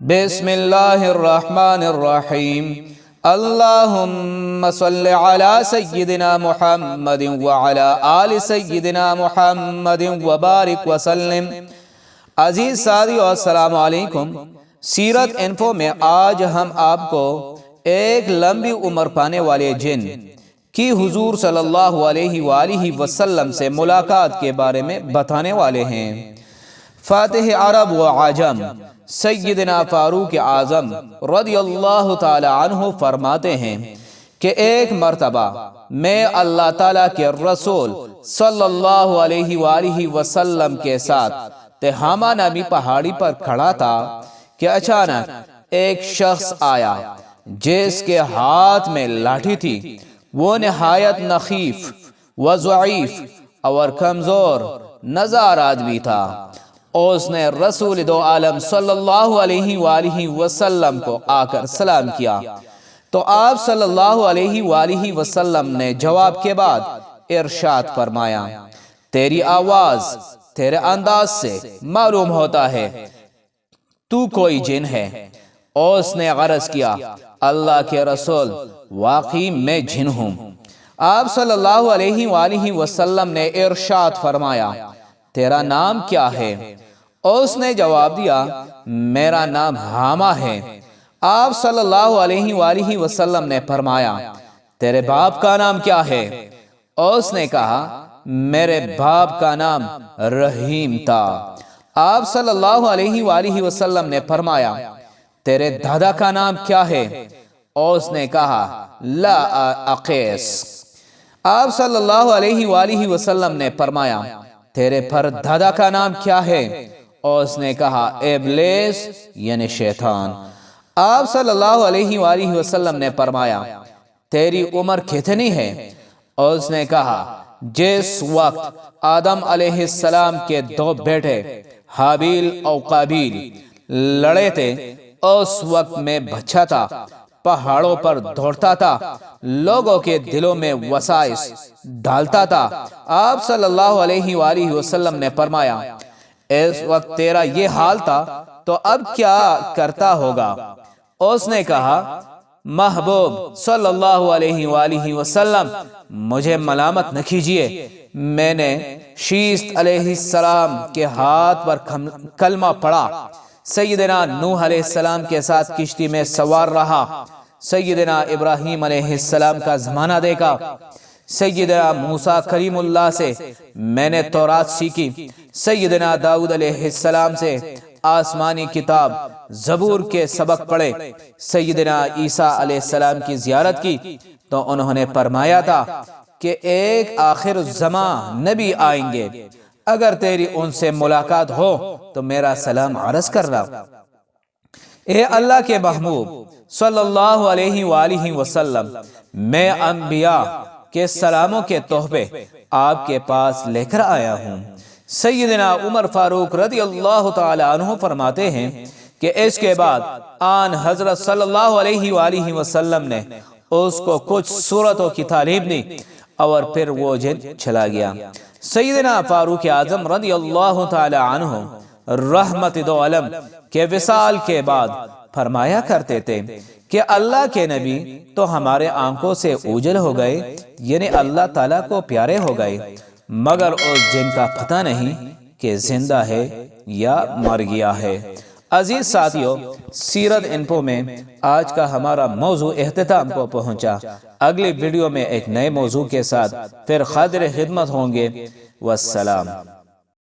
بسم اللہ الرحمن الرحیم اللہم صلی علی سیدنا محمد وعلی آل سیدنا محمد وبارک وسلم۔ عزیز ساتھیو السلام علیکم۔ سیرت انفو میں آج ہم آپ کو ایک لمبی عمر پانے والے جن کی حضور صلی اللہ علیہ وآلہ وسلم سے ملاقات کے بارے میں بتانے والے ہیں۔ فاتح عرب و عجم سیدنا فاروق اعظم رضی اللہ تعالی عنہ فرماتے ہیں کہ ایک مرتبہ میں اللہ تعالیٰ کے رسول صلی اللہ علیہ وآلہ وسلم کے ساتھ تہامہ نامی پہاڑی پر کھڑا تھا کہ اچانک ایک شخص آیا جس کے ہاتھ میں لاٹھی تھی۔ وہ نہایت نخیف و ضعیف اور کمزور نظر آدمی تھا۔ اس نے رسول دو عالم صلی اللہ علیہ وآلہ وسلم کو آ کر سلام کیا تو آپ صلی اللہ علیہ وآلہ وسلم نے جواب کے بعد ارشاد فرمایا، تیری آواز تیرے انداز سے معلوم ہوتا ہے تو کوئی جن ہے۔ اس نے عرض کیا، اللہ کے رسول واقعی میں جن ہوں۔ آپ صلی اللہ علیہ وآلہ وسلم نے ارشاد فرمایا، تیرا نام کیا ہے؟ اس نے جواب دیا، میرا نام حامہ ہے۔ آپ صلی اللہ علیہ وآلہ وسلم نے فرمایا، تیرے باپ کا نام کیا ہے؟ اس نے کہا، میرے باپ کا نام رحیم تھا۔ آپ صلی اللہ علیہ وآلہ وسلم نے فرمایا، تیرے دادا کا نام کیا ہے؟ اس نے کہا، لا اقیس۔ آپ صلی اللہ علیہ وآلہ وسلم نے فرمایا، تیرے پر دادا کا نام کیا ہے؟ اس نے کہا، ابلیس یعنی شیطان۔ آپ صلی اللہ علیہ وآلہ وسلم نے فرمایا، تیری عمر کتنی ہے؟ اس نے کہا، جس وقت آدم علیہ السلام کے دو بیٹے حابیل اور قابیل لڑے تھے اس وقت میں بچہ تھا، پہاڑوں پر دوڑتا تھا، لوگوں کے دلوں میں وسائس ڈالتا تھا۔ آپ صلی اللہ علیہ وآلہ وسلم نے فرمایا، اس وقت تیرا یہ حال تھا تو اب کیا کرتا ہوگا؟ اس نے کہا، محبوب صلی اللہ علیہ وآلہ وسلم مجھے ملامت نہ کیجیے، میں نے شیست علیہ السلام کے ہاتھ پر کلمہ پڑھا، سیدنا نوح علیہ السلام کے ساتھ کشتی میں سوار رہا، سیدنا ابراہیم علیہ السلام کا زمانہ دیکھا، سیدنا موسیٰ کریم اللہ سے میں نے تورات سیکھی، سیدنا داؤد علیہ السلام سے آسمانی کتاب زبور کے سبق پڑھے، سیدنا عیسیٰ علیہ السلام کی زیارت کی تو انہوں نے فرمایا تھا کہ ایک آخر الزمان نبی آئیں گے، اگر تیری ان سے ملاقات ہو تو میرا سلام عرض کرنا۔ اے اللہ کے محبوب صلی اللہ علیہ وآلہ وسلم، میں انبیاء کے سلاموں کے تحفے آپ کے پاس لے کر آیا ہوں۔ سیدنا عمر فاروق رضی اللہ تعالی عنہ فرماتے ہیں کہ اس کے بعد آن حضرت صلی اللہ علیہ وآلہ وسلم نے اس کو کچھ صورتوں کی تعلیم دی اور پھر وہ جن چلا گیا۔ سیدنا فاروق اعظم رضی اللہ تعالی عنہ رحمت دو عالم کے وصال کے بعد فرمایا کرتے تھے کہ اللہ کے نبی تو ہمارے آنکھوں سے اوجھل ہو گئے، یعنی اللہ تعالیٰ کو پیارے ہو گئے، مگر اس جن کا پتہ نہیں کہ زندہ ہے یا مر گیا ہے۔ عزیز ساتھیو، سیرت انفو میں آج کا ہمارا موضوع اختتام کو پہنچا۔ اگلی ویڈیو میں ایک نئے موضوع کے ساتھ پھر حاضر خدمت ہوں گے۔ والسلام۔